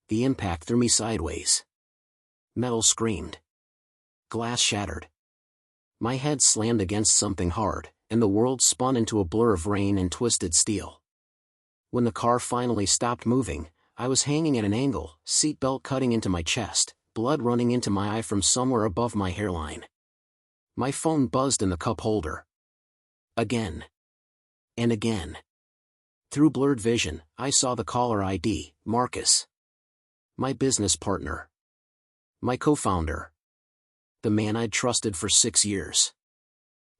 The impact threw me sideways. Metal screamed. Glass shattered. My head slammed against something hard, and the world spun into a blur of rain and twisted steel. When the car finally stopped moving, I was hanging at an angle, seatbelt cutting into my chest, blood running into my eye from somewhere above my hairline. My phone buzzed in the cup holder. Again. And again. Through blurred vision, I saw the caller ID, Marcus. My business partner. My co-founder. The man I'd trusted for 6 years.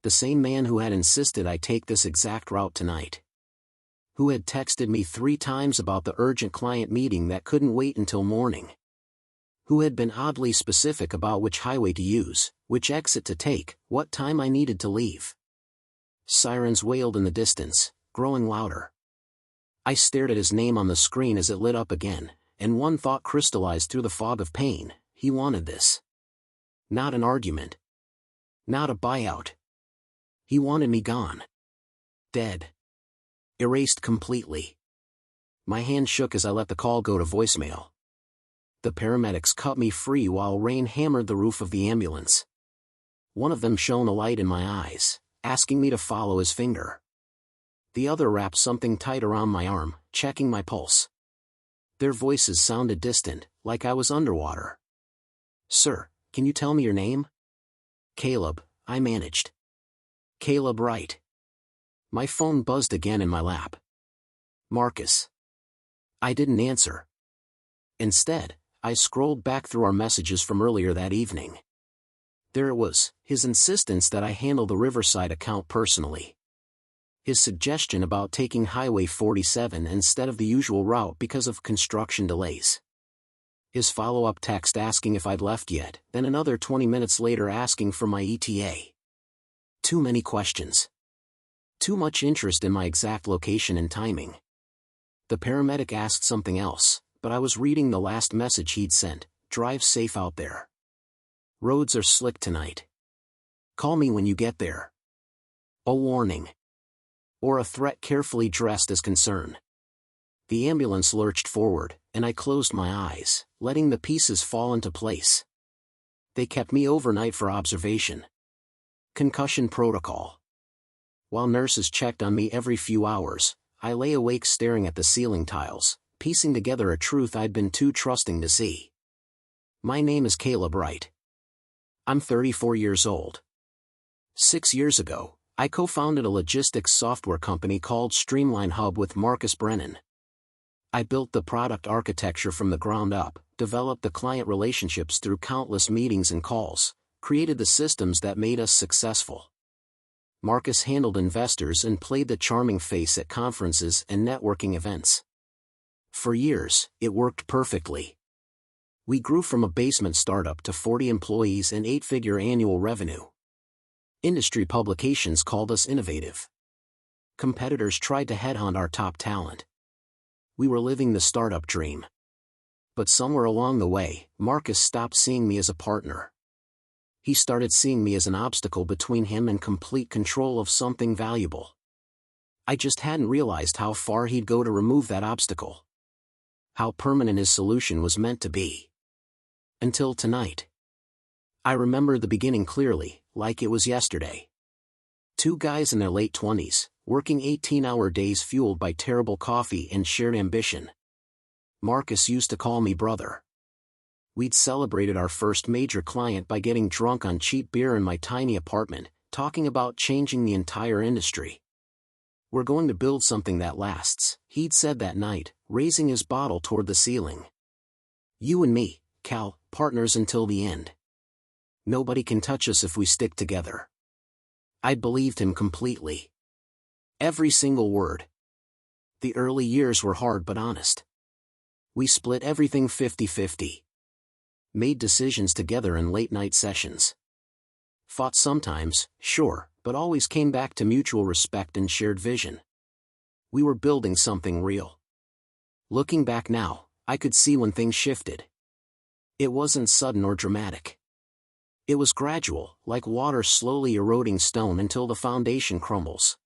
The same man who had insisted I take this exact route tonight. Who had texted me 3 times about the urgent client meeting that couldn't wait until morning. Who had been oddly specific about which highway to use, which exit to take, what time I needed to leave. Sirens wailed in the distance, growing louder. I stared at his name on the screen as it lit up again, and one thought crystallized through the fog of pain: he wanted this. Not an argument. Not a buyout. He wanted me gone. Dead. Erased completely. My hand shook as I let the call go to voicemail. The paramedics cut me free while rain hammered the roof of the ambulance. One of them shone a light in my eyes, asking me to follow his finger. The other wrapped something tight around my arm, checking my pulse. Their voices sounded distant, like I was underwater. "Sir, can you tell me your name?" "Caleb," I managed. "Caleb Wright." My phone buzzed again in my lap. "Marcus." I didn't answer. Instead, I scrolled back through our messages from earlier that evening. There it was, his insistence that I handle the Riverside account personally. His suggestion about taking Highway 47 instead of the usual route because of construction delays. His follow-up text asking if I'd left yet, then another 20 minutes later asking for my ETA. Too many questions. Too much interest in my exact location and timing. The paramedic asked something else, but I was reading the last message he'd sent: "Drive safe out there. Roads are slick tonight. Call me when you get there." A warning. Or a threat carefully dressed as concern. The ambulance lurched forward, and I closed my eyes, letting the pieces fall into place. They kept me overnight for observation. Concussion protocol. While nurses checked on me every few hours, I lay awake staring at the ceiling tiles, piecing together a truth I'd been too trusting to see. My name is Caleb Wright. I'm 34 years old. 6 years ago, I co-founded a logistics software company called Streamline Hub with Marcus Brennan. I built the product architecture from the ground up, developed the client relationships through countless meetings and calls, created the systems that made us successful. Marcus handled investors and played the charming face at conferences and networking events. For years, it worked perfectly. We grew from a basement startup to 40 employees and 8-figure annual revenue. Industry publications called us innovative. Competitors tried to headhunt our top talent. We were living the startup dream. But somewhere along the way, Marcus stopped seeing me as a partner. He started seeing me as an obstacle between him and complete control of something valuable. I just hadn't realized how far he'd go to remove that obstacle. How permanent his solution was meant to be. Until tonight. I remember the beginning clearly, like it was yesterday. 2 guys in their late 20s, working 18-hour days fueled by terrible coffee and shared ambition. Marcus used to call me brother. We'd celebrated our first major client by getting drunk on cheap beer in my tiny apartment, talking about changing the entire industry. "We're going to build something that lasts," he'd said that night, raising his bottle toward the ceiling. "You and me, Cal, partners until the end. Nobody can touch us if we stick together." I believed him completely. Every single word. The early years were hard but honest. We split everything 50-50. Made decisions together in late-night sessions. Fought sometimes, sure, but always came back to mutual respect and shared vision. We were building something real. Looking back now, I could see when things shifted. It wasn't sudden or dramatic. It was gradual, like water slowly eroding stone until the foundation crumbles.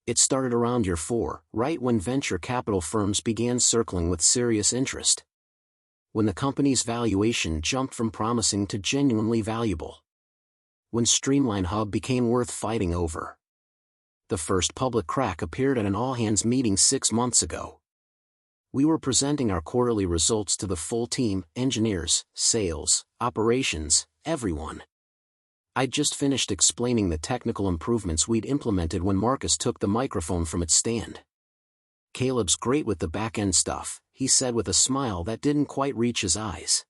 It started around year 4, right when venture capital firms began circling with serious interest. When the company's valuation jumped from promising to genuinely valuable. When Streamline Hub became worth fighting over. The first public crack appeared at an all-hands meeting 6 months ago. We were presenting our quarterly results to the full team, engineers, sales, operations, everyone. I'd just finished explaining the technical improvements we'd implemented when Marcus took the microphone from its stand. "Caleb's great with the back-end stuff," he said with a smile that didn't quite reach his eyes.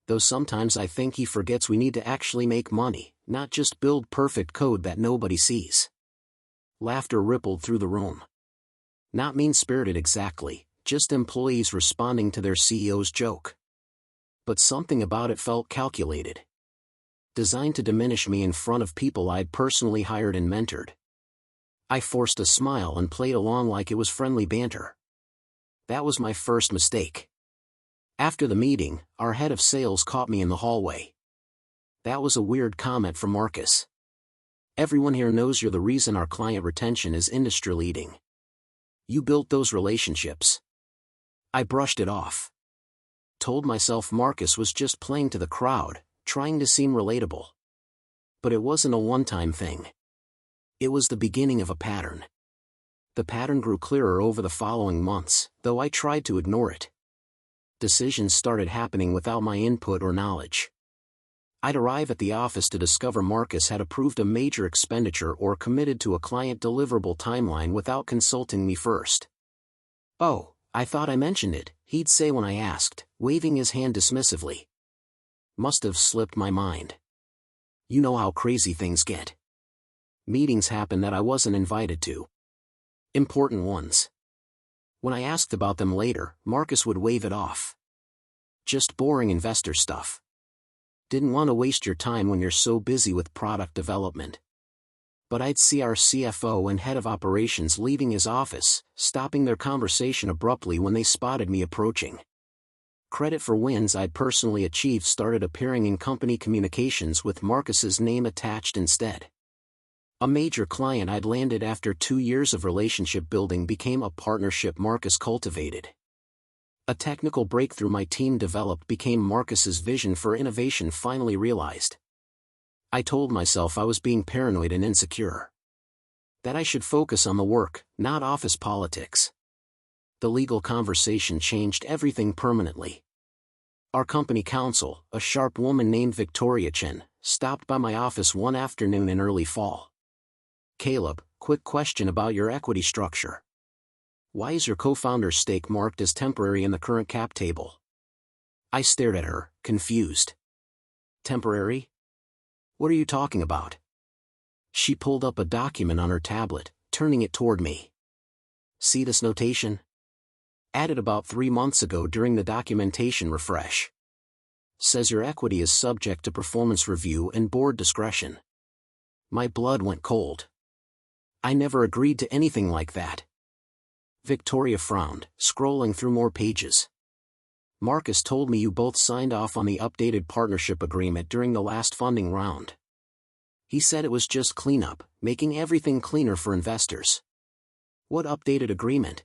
"Though sometimes I think he forgets we need to actually make money, not just build perfect code that nobody sees." Laughter rippled through the room. Not mean-spirited exactly, just employees responding to their CEO's joke. But something about it felt calculated. Designed to diminish me in front of people I'd personally hired and mentored. I forced a smile and played along like it was friendly banter. That was my first mistake. After the meeting, our head of sales caught me in the hallway. "That was a weird comment from Marcus. Everyone here knows you're the reason our client retention is industry-leading. You built those relationships." I brushed it off. Told myself Marcus was just playing to the crowd, trying to seem relatable. But it wasn't a one-time thing. It was the beginning of a pattern. The pattern grew clearer over the following months, though I tried to ignore it. Decisions started happening without my input or knowledge. I'd arrive at the office to discover Marcus had approved a major expenditure or committed to a client deliverable timeline without consulting me first. "Oh, I thought I mentioned it," he'd say when I asked, waving his hand dismissively. Must have slipped my mind. You know how crazy things get. Meetings happen that I wasn't invited to. Important ones. When I asked about them later, Marcus would wave it off. "Just boring investor stuff. Didn't want to waste your time when you're so busy with product development." But I'd see our CFO and head of operations leaving his office, stopping their conversation abruptly when they spotted me approaching. Credit for wins I'd personally achieved started appearing in company communications with Marcus's name attached instead. A major client I'd landed after 2 years of relationship building became a partnership Marcus cultivated. A technical breakthrough my team developed became Marcus's vision for innovation finally realized. I told myself I was being paranoid and insecure. That I should focus on the work, not office politics. The legal conversation changed everything permanently. Our company counsel, a sharp woman named Victoria Chen, stopped by my office one afternoon in early fall. "Caleb, quick question about your equity structure. Why is your co-founder's stake marked as temporary in the current cap table?" I stared at her, confused. "Temporary? What are you talking about?" She pulled up a document on her tablet, turning it toward me. "See this notation? Added about 3 months ago during the documentation refresh. Says your equity is subject to performance review and board discretion." My blood went cold. I never agreed to anything like that. Victoria frowned, scrolling through more pages. "Marcus told me you both signed off on the updated partnership agreement during the last funding round. He said it was just cleanup, making everything cleaner for investors." "What updated agreement?"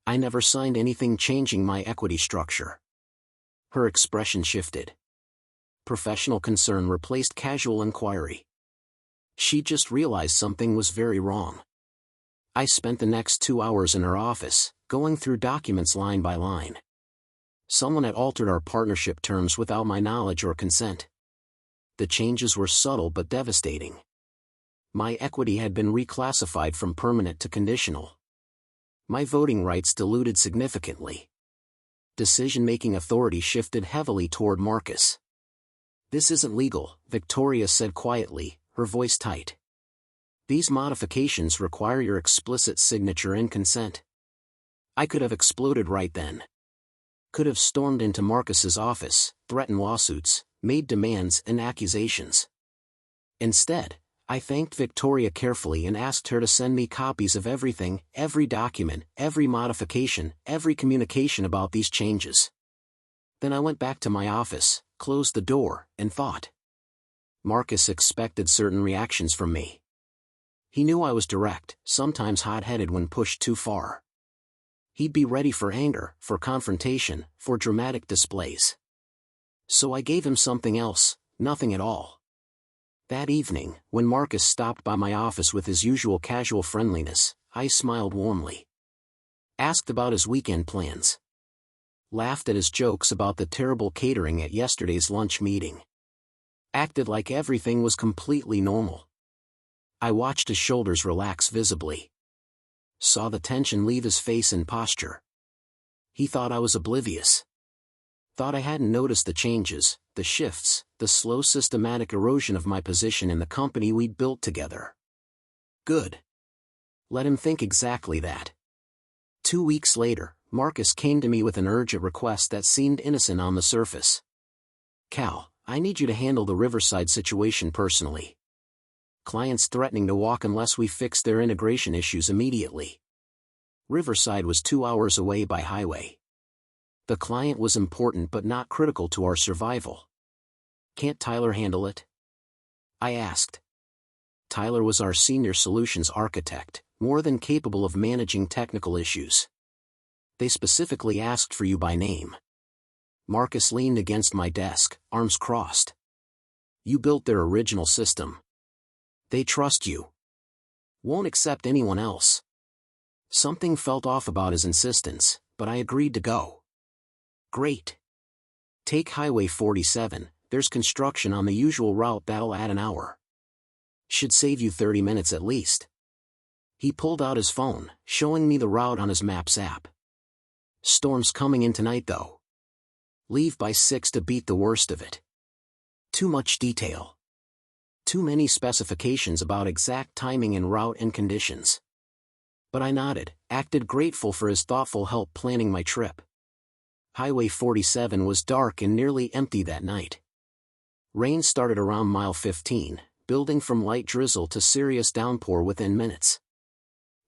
"I never signed anything changing my equity structure." Her expression shifted. Professional concern replaced casual inquiry. She just realized something was very wrong. I spent the next 2 hours in her office, going through documents line by line. Someone had altered our partnership terms without my knowledge or consent. The changes were subtle but devastating. My equity had been reclassified from permanent to conditional. My voting rights diluted significantly. Decision-making authority shifted heavily toward Marcus. "This isn't legal," Victoria said quietly, her voice tight. "These modifications require your explicit signature and consent." I could have exploded right then. Could have stormed into Marcus's office, threatened lawsuits, made demands and accusations. Instead, I thanked Victoria carefully and asked her to send me copies of everything, every document, every modification, every communication about these changes. Then I went back to my office, closed the door, and thought. Marcus expected certain reactions from me. He knew I was direct, sometimes hot-headed when pushed too far. He'd be ready for anger, for confrontation, for dramatic displays. So I gave him something else, nothing at all. That evening, when Marcus stopped by my office with his usual casual friendliness, I smiled warmly. Asked about his weekend plans. Laughed at his jokes about the terrible catering at yesterday's lunch meeting. Acted like everything was completely normal. I watched his shoulders relax visibly. Saw the tension leave his face and posture. He thought I was oblivious. Thought I hadn't noticed the changes, the shifts, the slow systematic erosion of my position in the company we'd built together. Good. Let him think exactly that. 2 weeks later, Marcus came to me with an urgent request that seemed innocent on the surface. Cal, I need you to handle the Riverside situation personally. Clients threatening to walk unless we fix their integration issues immediately. Riverside was 2 hours away by highway. The client was important but not critical to our survival. Can't Tyler handle it? I asked. Tyler was our senior solutions architect, more than capable of managing technical issues. They specifically asked for you by name. Marcus leaned against my desk, arms crossed. You built their original system. They trust you. Won't accept anyone else. Something felt off about his insistence, but I agreed to go. Great. Take Highway 47, there's construction on the usual route that'll add an hour. Should save you 30 minutes at least. He pulled out his phone, showing me the route on his Maps app. Storm's coming in tonight though. Leave by 6 to beat the worst of it. Too much detail. Too many specifications about exact timing and route and conditions. But I nodded, acted grateful for his thoughtful help planning my trip. Highway 47 was dark and nearly empty that night. Rain started around mile 15, building from light drizzle to serious downpour within minutes.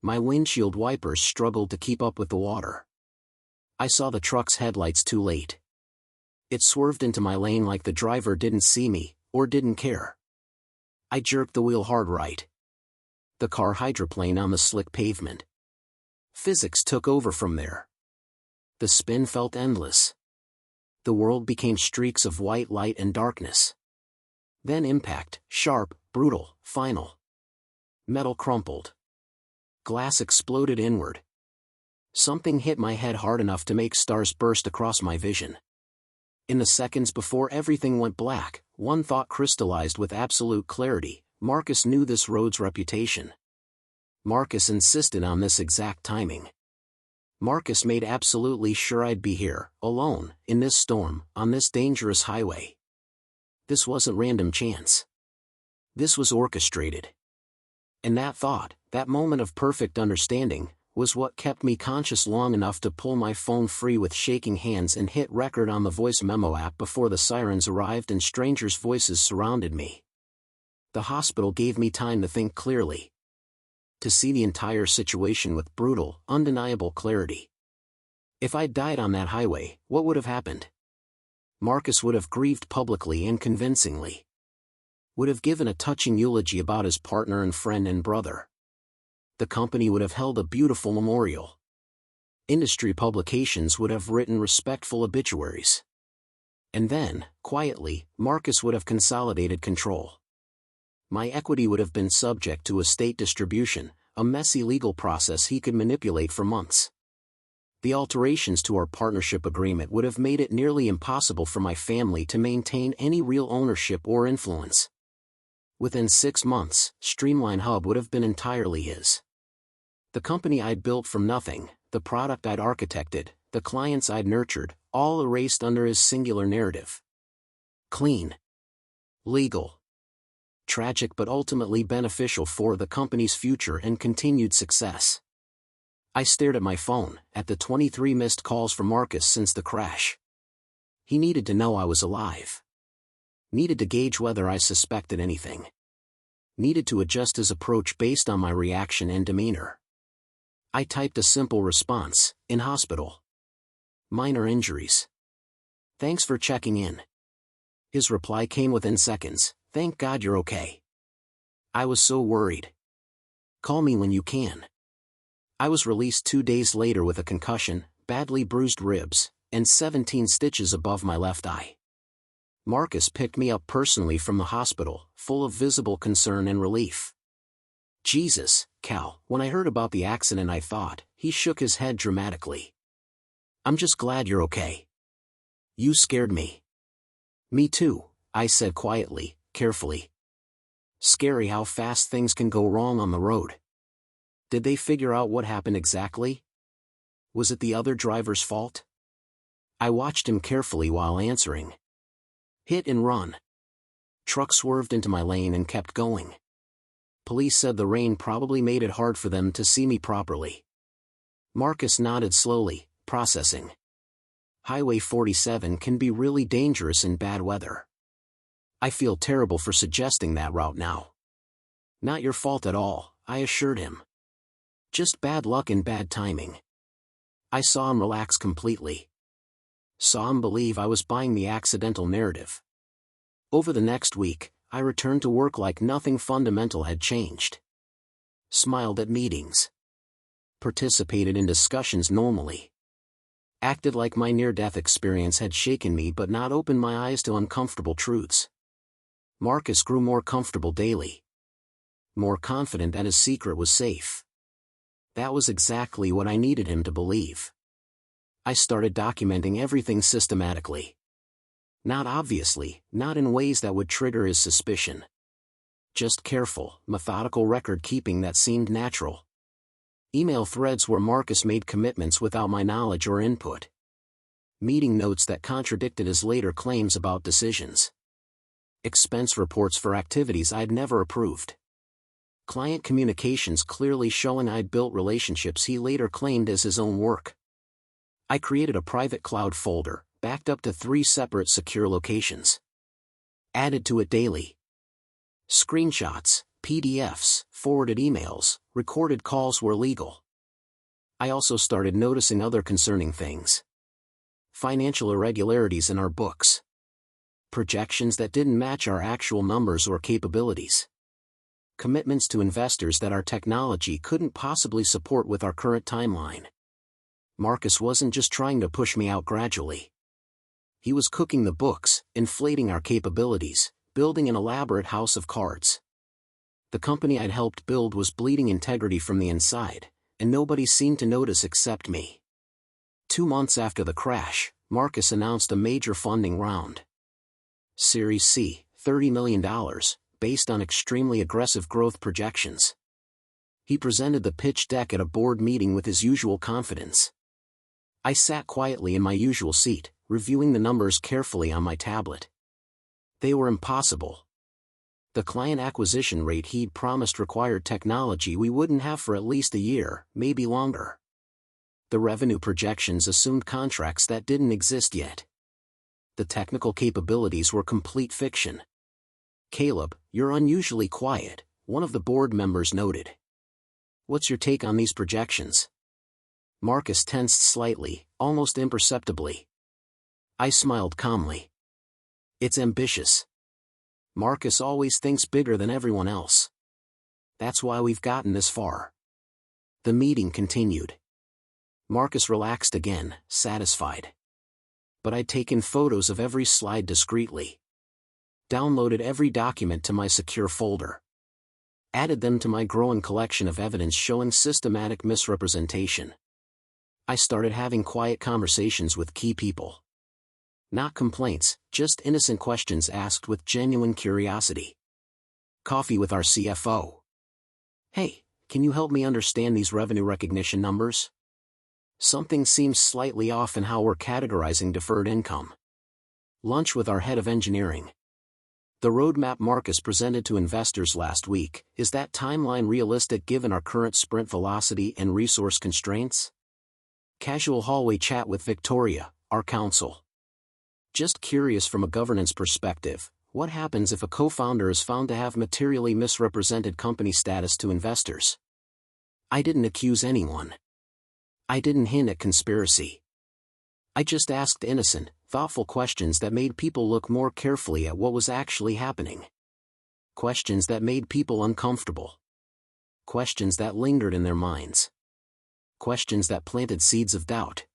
My windshield wipers struggled to keep up with the water. I saw the truck's headlights too late. It swerved into my lane like the driver didn't see me, or didn't care. I jerked the wheel hard right. The car hydroplaned on the slick pavement. Physics took over from there. The spin felt endless. The world became streaks of white light and darkness. Then impact, sharp, brutal, final. Metal crumpled. Glass exploded inward. Something hit my head hard enough to make stars burst across my vision. In the seconds before everything went black, one thought crystallized with absolute clarity: Marcus knew this road's reputation. Marcus insisted on this exact timing. Marcus made absolutely sure I'd be here, alone, in this storm, on this dangerous highway. This wasn't random chance. This was orchestrated. And that thought, that moment of perfect understanding, was what kept me conscious long enough to pull my phone free with shaking hands and hit record on the voice memo app before the sirens arrived and strangers' voices surrounded me. The hospital gave me time to think clearly. To see the entire situation with brutal, undeniable clarity. If I'd died on that highway, what would have happened? Marcus would have grieved publicly and convincingly. Would have given a touching eulogy about his partner and friend and brother. The company would have held a beautiful memorial. Industry publications would have written respectful obituaries. And then, quietly, Marcus would have consolidated control. My equity would have been subject to estate distribution, a messy legal process he could manipulate for months. The alterations to our partnership agreement would have made it nearly impossible for my family to maintain any real ownership or influence. Within 6 months, Streamline Hub would have been entirely his. The company I'd built from nothing, the product I'd architected, the clients I'd nurtured, all erased under his singular narrative. Clean. Legal. Tragic but ultimately beneficial for the company's future and continued success. I stared at my phone, at the 23 missed calls from Marcus since the crash. He needed to know I was alive. Needed to gauge whether I suspected anything. Needed to adjust his approach based on my reaction and demeanor. I typed a simple response: in hospital. Minor injuries. Thanks for checking in. His reply came within seconds: thank God you're okay. I was so worried. Call me when you can. I was released 2 days later with a concussion, badly bruised ribs, and 17 stitches above my left eye. Marcus picked me up personally from the hospital, full of visible concern and relief. "Jesus, Cal," when I heard about the accident I thought. He shook his head dramatically. "I'm just glad you're okay. You scared me." "Me too," I said quietly, carefully. "Scary how fast things can go wrong on the road." "Did they figure out what happened exactly? Was it the other driver's fault?" I watched him carefully while answering. "Hit and run. Truck swerved into my lane and kept going. Police said the rain probably made it hard for them to see me properly." Marcus nodded slowly, processing. "Highway 47 can be really dangerous in bad weather. I feel terrible for suggesting that route now." "Not your fault at all," I assured him. "Just bad luck and bad timing." I saw him relax completely. Saw him believe I was buying the accidental narrative. Over the next week, I returned to work like nothing fundamental had changed. Smiled at meetings. Participated in discussions normally. Acted like my near-death experience had shaken me but not opened my eyes to uncomfortable truths. Marcus grew more comfortable daily. More confident that his secret was safe. That was exactly what I needed him to believe. I started documenting everything systematically. Not obviously, not in ways that would trigger his suspicion. Just careful, methodical record-keeping that seemed natural. Email threads where Marcus made commitments without my knowledge or input. Meeting notes that contradicted his later claims about decisions. Expense reports for activities I'd never approved. Client communications clearly showing I'd built relationships he later claimed as his own work. I created a private cloud folder, backed up to 3 separate secure locations. Added to it daily. Screenshots, PDFs, forwarded emails, recorded calls were legal. I also started noticing other concerning things. Financial irregularities in our books. Projections that didn't match our actual numbers or capabilities. Commitments to investors that our technology couldn't possibly support with our current timeline. Marcus wasn't just trying to push me out gradually. He was cooking the books, inflating our capabilities, building an elaborate house of cards. The company I'd helped build was bleeding integrity from the inside, and nobody seemed to notice except me. 2 months after the crash, Marcus announced a major funding round. Series C, $30 million, based on extremely aggressive growth projections. He presented the pitch deck at a board meeting with his usual confidence. I sat quietly in my usual seat, reviewing the numbers carefully on my tablet. They were impossible. The client acquisition rate he'd promised required technology we wouldn't have for at least a year, maybe longer. The revenue projections assumed contracts that didn't exist yet. The technical capabilities were complete fiction. "Caleb, you're unusually quiet," one of the board members noted. "What's your take on these projections?" Marcus tensed slightly, almost imperceptibly. I smiled calmly. "It's ambitious. Marcus always thinks bigger than everyone else. That's why we've gotten this far." The meeting continued. Marcus relaxed again, satisfied. But I'd taken photos of every slide discreetly. Downloaded every document to my secure folder. Added them to my growing collection of evidence showing systematic misrepresentation. I started having quiet conversations with key people. Not complaints, just innocent questions asked with genuine curiosity. Coffee with our CFO. "Hey, can you help me understand these revenue recognition numbers? Something seems slightly off in how we're categorizing deferred income." Lunch with our head of engineering. "The roadmap Marcus presented to investors last week, is that timeline realistic given our current sprint velocity and resource constraints?" Casual hallway chat with Victoria, our counsel. "Just curious from a governance perspective, what happens if a co-founder is found to have materially misrepresented company status to investors?" I didn't accuse anyone. I didn't hint at conspiracy. I just asked innocent, thoughtful questions that made people look more carefully at what was actually happening. Questions that made people uncomfortable. Questions that lingered in their minds. Questions that planted seeds of doubt.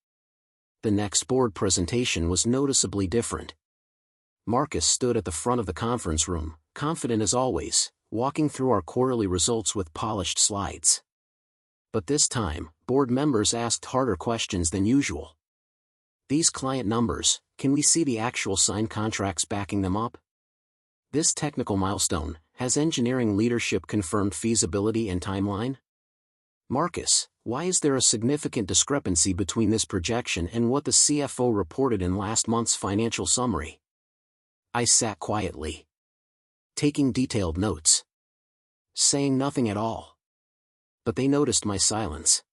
The next board presentation was noticeably different. Marcus stood at the front of the conference room, confident as always, walking through our quarterly results with polished slides. But this time, board members asked harder questions than usual. These client numbers, can we see the actual signed contracts backing them up? This technical milestone, has engineering leadership confirmed feasibility and timeline? Marcus, why is there a significant discrepancy between this projection and what the CFO reported in last month's financial summary? I sat quietly, taking detailed notes, saying nothing at all. But they noticed my silence.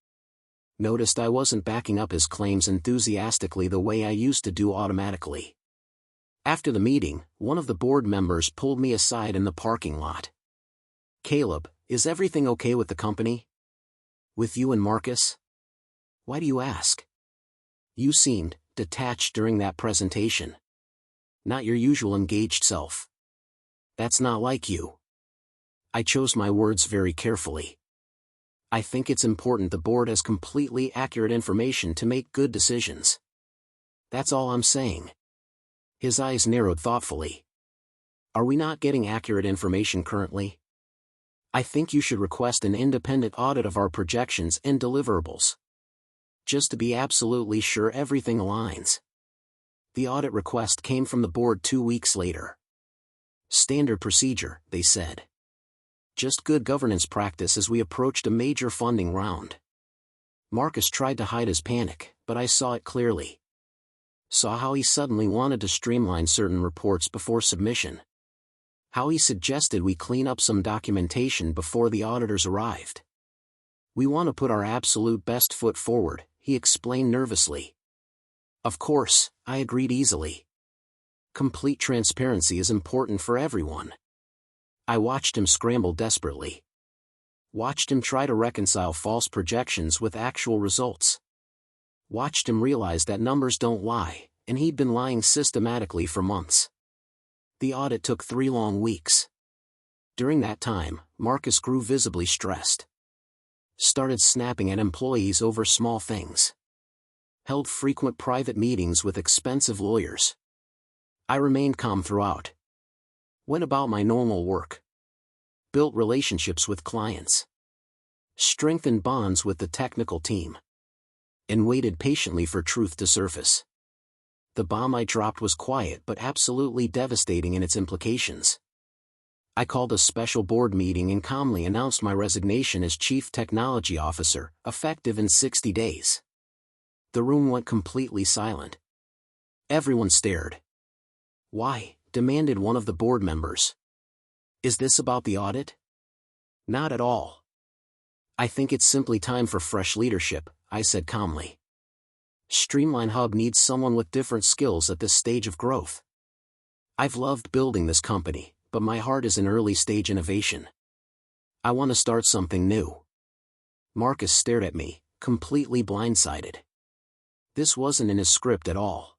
Noticed I wasn't backing up his claims enthusiastically the way I used to do automatically. After the meeting, one of the board members pulled me aside in the parking lot. "Caleb, is everything okay with the company? With you and Marcus?" "Why do you ask? You seemed detached during that presentation. Not your usual engaged self." "That's not like you." I chose my words very carefully. "I think it's important the board has completely accurate information to make good decisions. That's all I'm saying." His eyes narrowed thoughtfully. "Are we not getting accurate information currently? I think you should request an independent audit of our projections and deliverables. Just to be absolutely sure everything aligns." The audit request came from the board 2 weeks later. "Standard procedure," they said. "Just good governance practice as we approached a major funding round." Marcus tried to hide his panic, but I saw it clearly. Saw how he suddenly wanted to streamline certain reports before submission. How he suggested we clean up some documentation before the auditors arrived. "We want to put our absolute best foot forward," he explained nervously. Of course, I agreed easily. Complete transparency is important for everyone. I watched him scramble desperately. Watched him try to reconcile false projections with actual results. Watched him realize that numbers don't lie, and he'd been lying systematically for months. The audit took 3 long weeks. During that time, Marcus grew visibly stressed. Started snapping at employees over small things. Held frequent private meetings with expensive lawyers. I remained calm throughout. Went about my normal work. Built relationships with clients. Strengthened bonds with the technical team. And waited patiently for truth to surface. The bomb I dropped was quiet but absolutely devastating in its implications. I called a special board meeting and calmly announced my resignation as Chief Technology Officer, effective in 60 days. The room went completely silent. Everyone stared. "Why?" demanded one of the board members. "Is this about the audit?" "Not at all. I think it's simply time for fresh leadership," I said calmly. Streamline Hub needs someone with different skills at this stage of growth. I've loved building this company, but my heart is in early-stage innovation. I want to start something new. Marcus stared at me, completely blindsided. This wasn't in his script at all.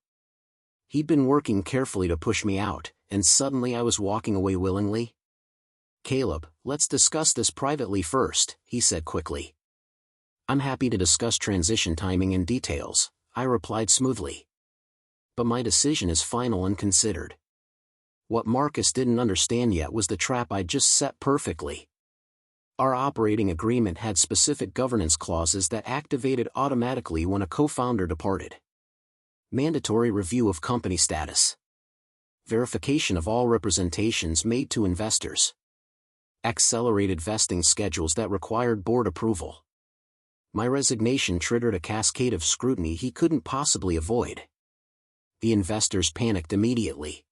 He'd been working carefully to push me out, and suddenly I was walking away willingly. "Caleb, let's discuss this privately first," he said quickly. "I'm happy to discuss transition timing and details," I replied smoothly. "But my decision is final and considered." What Marcus didn't understand yet was the trap I'd just set perfectly. Our operating agreement had specific governance clauses that activated automatically when a co-founder departed. Mandatory review of company status. Verification of all representations made to investors. Accelerated vesting schedules that required board approval. My resignation triggered a cascade of scrutiny he couldn't possibly avoid. The investors panicked immediately.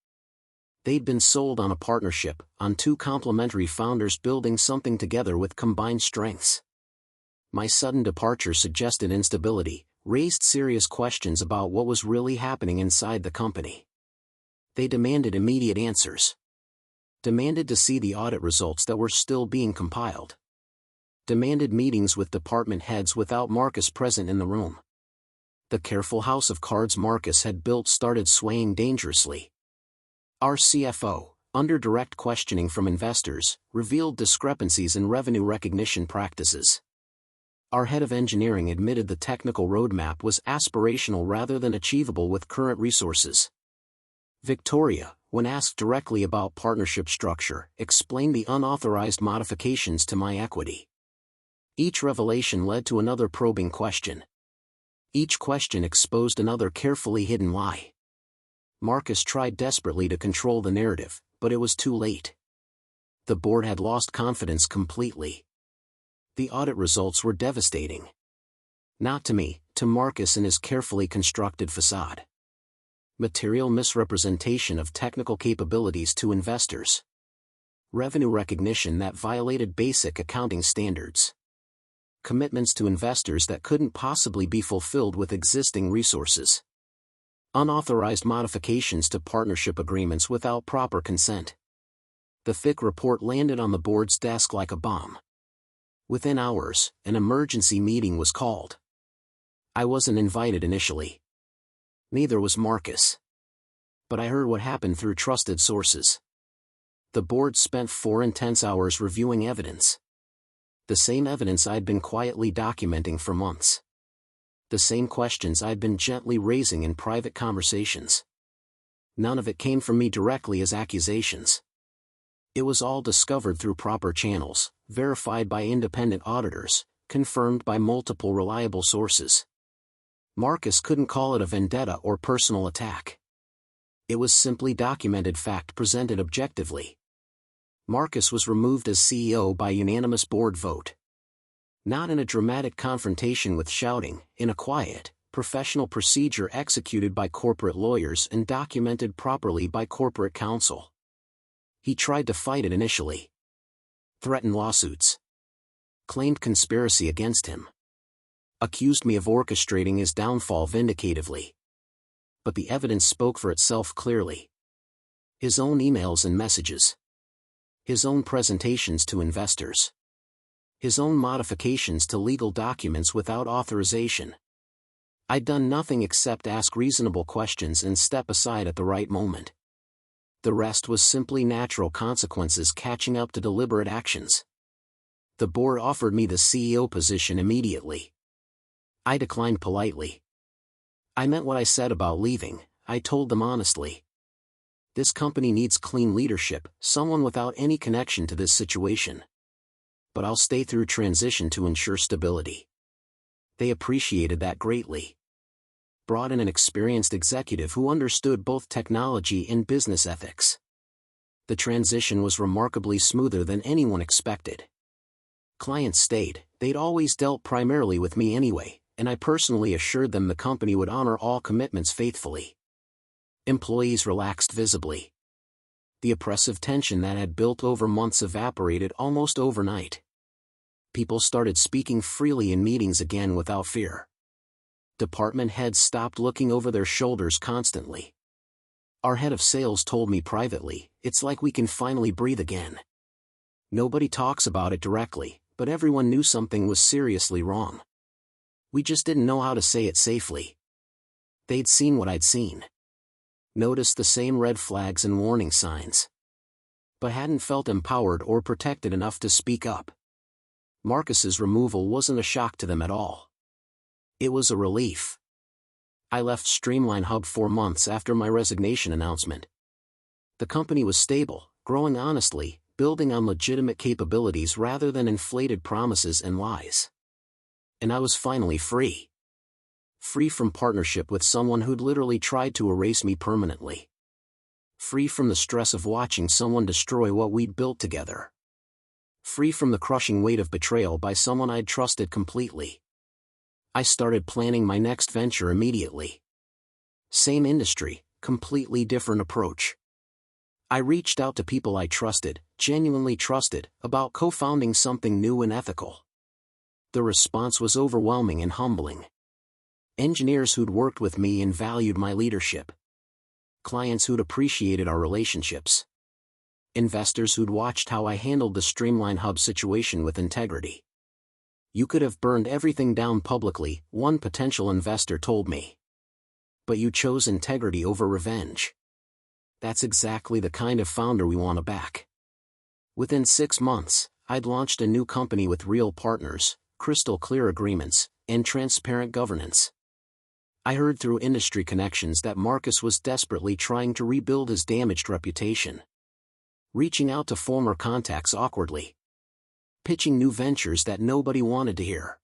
They'd been sold on a partnership, on 2 complementary founders building something together with combined strengths. My sudden departure suggested instability, raised serious questions about what was really happening inside the company. They demanded immediate answers. Demanded to see the audit results that were still being compiled. Demanded meetings with department heads without Marcus present in the room. The careful house of cards Marcus had built started swaying dangerously. Our CFO, under direct questioning from investors, revealed discrepancies in revenue recognition practices. Our head of engineering admitted the technical roadmap was aspirational rather than achievable with current resources. Victoria, when asked directly about partnership structure, explained the unauthorized modifications to my equity. Each revelation led to another probing question. Each question exposed another carefully hidden lie. Marcus tried desperately to control the narrative, but it was too late. The board had lost confidence completely. The audit results were devastating. Not to me, to Marcus and his carefully constructed facade. Material misrepresentation of technical capabilities to investors. Revenue recognition that violated basic accounting standards. Commitments to investors that couldn't possibly be fulfilled with existing resources. Unauthorized modifications to partnership agreements without proper consent. The thick report landed on the board's desk like a bomb. Within hours, an emergency meeting was called. I wasn't invited initially. Neither was Marcus. But I heard what happened through trusted sources. The board spent 4 intense hours reviewing evidence. The same evidence I'd been quietly documenting for months. The same questions I'd been gently raising in private conversations. None of it came from me directly as accusations. It was all discovered through proper channels, verified by independent auditors, confirmed by multiple reliable sources. Marcus couldn't call it a vendetta or personal attack. It was simply documented fact presented objectively. Marcus was removed as CEO by unanimous board vote. Not in a dramatic confrontation with shouting, in a quiet, professional procedure executed by corporate lawyers and documented properly by corporate counsel. He tried to fight it initially. Threatened lawsuits. Claimed conspiracy against him. Accused me of orchestrating his downfall vindicatively. But the evidence spoke for itself clearly. His own emails and messages. His own presentations to investors. His own modifications to legal documents without authorization. I'd done nothing except ask reasonable questions and step aside at the right moment. The rest was simply natural consequences catching up to deliberate actions. The board offered me the CEO position immediately. I declined politely. I meant what I said about leaving. I told them honestly. This company needs clean leadership, someone without any connection to this situation. But I'll stay through transition to ensure stability. They appreciated that greatly. Brought in an experienced executive who understood both technology and business ethics. The transition was remarkably smoother than anyone expected. Clients stayed. They'd always dealt primarily with me anyway, and I personally assured them the company would honor all commitments faithfully. Employees relaxed visibly. The oppressive tension that had built over months evaporated almost overnight. People started speaking freely in meetings again without fear. Department heads stopped looking over their shoulders constantly. Our head of sales told me privately, "It's like we can finally breathe again." Nobody talks about it directly, but everyone knew something was seriously wrong. We just didn't know how to say it safely. They'd seen what I'd seen. Noticed the same red flags and warning signs. But hadn't felt empowered or protected enough to speak up. Marcus's removal wasn't a shock to them at all. It was a relief. I left Streamline Hub 4 months after my resignation announcement. The company was stable, growing honestly, building on legitimate capabilities rather than inflated promises and lies. And I was finally free. Free from partnership with someone who'd literally tried to erase me permanently. Free from the stress of watching someone destroy what we'd built together. Free from the crushing weight of betrayal by someone I'd trusted completely. I started planning my next venture immediately. Same industry, completely different approach. I reached out to people I trusted, genuinely trusted, about co-founding something new and ethical. The response was overwhelming and humbling. Engineers who'd worked with me and valued my leadership. Clients who'd appreciated our relationships. Investors who'd watched how I handled the Streamline Hub situation with integrity. "You could have burned everything down publicly," one potential investor told me. "But you chose integrity over revenge." That's exactly the kind of founder we want to back. Within 6 months, I'd launched a new company with real partners, crystal clear agreements, and transparent governance. I heard through industry connections that Marcus was desperately trying to rebuild his damaged reputation. Reaching out to former contacts awkwardly. Pitching new ventures that nobody wanted to hear.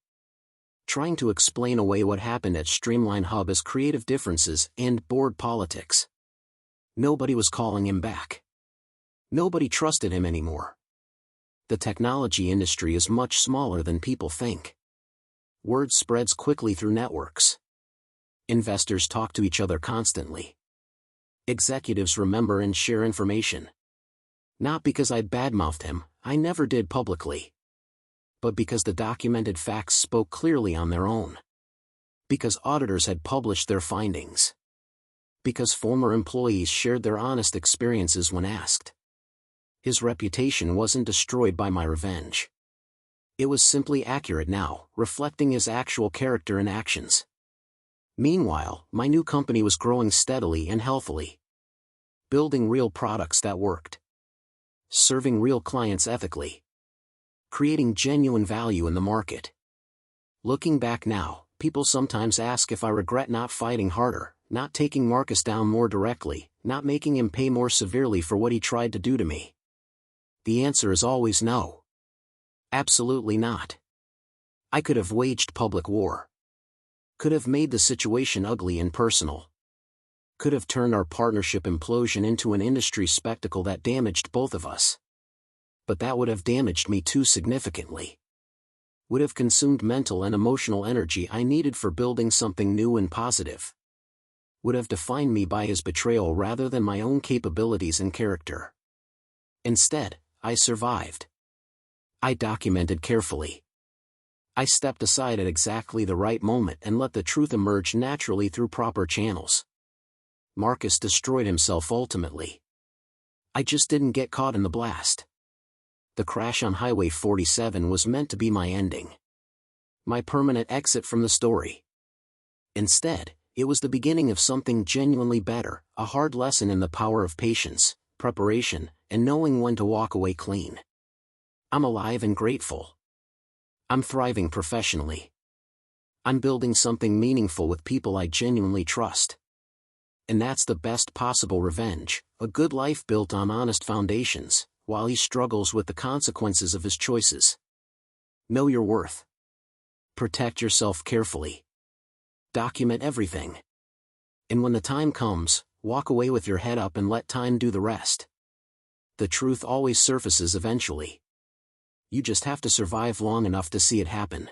Trying to explain away what happened at Streamline Hub as creative differences and board politics. Nobody was calling him back. Nobody trusted him anymore. The technology industry is much smaller than people think. Word spreads quickly through networks. Investors talk to each other constantly. Executives remember and share information. Not because I badmouthed him, I never did publicly. But because the documented facts spoke clearly on their own. Because auditors had published their findings. Because former employees shared their honest experiences when asked. His reputation wasn't destroyed by my revenge. It was simply accurate now, reflecting his actual character and actions. Meanwhile, my new company was growing steadily and healthily. Building real products that worked. Serving real clients ethically. Creating genuine value in the market. Looking back now, people sometimes ask if I regret not fighting harder, not taking Marcus down more directly, not making him pay more severely for what he tried to do to me. The answer is always no. Absolutely not. I could have waged public war. Could have made the situation ugly and personal. Could have turned our partnership implosion into an industry spectacle that damaged both of us. But that would have damaged me too significantly. Would have consumed mental and emotional energy I needed for building something new and positive. Would have defined me by his betrayal rather than my own capabilities and character. Instead, I survived. I documented carefully. I stepped aside at exactly the right moment and let the truth emerge naturally through proper channels. Marcus destroyed himself ultimately. I just didn't get caught in the blast. The crash on Highway 47 was meant to be my ending. My permanent exit from the story. Instead, it was the beginning of something genuinely better, a hard lesson in the power of patience, preparation, and knowing when to walk away clean. I'm alive and grateful. I'm thriving professionally. I'm building something meaningful with people I genuinely trust. And that's the best possible revenge, a good life built on honest foundations, while he struggles with the consequences of his choices. Know your worth. Protect yourself carefully. Document everything. And when the time comes, walk away with your head up and let time do the rest. The truth always surfaces eventually. You just have to survive long enough to see it happen.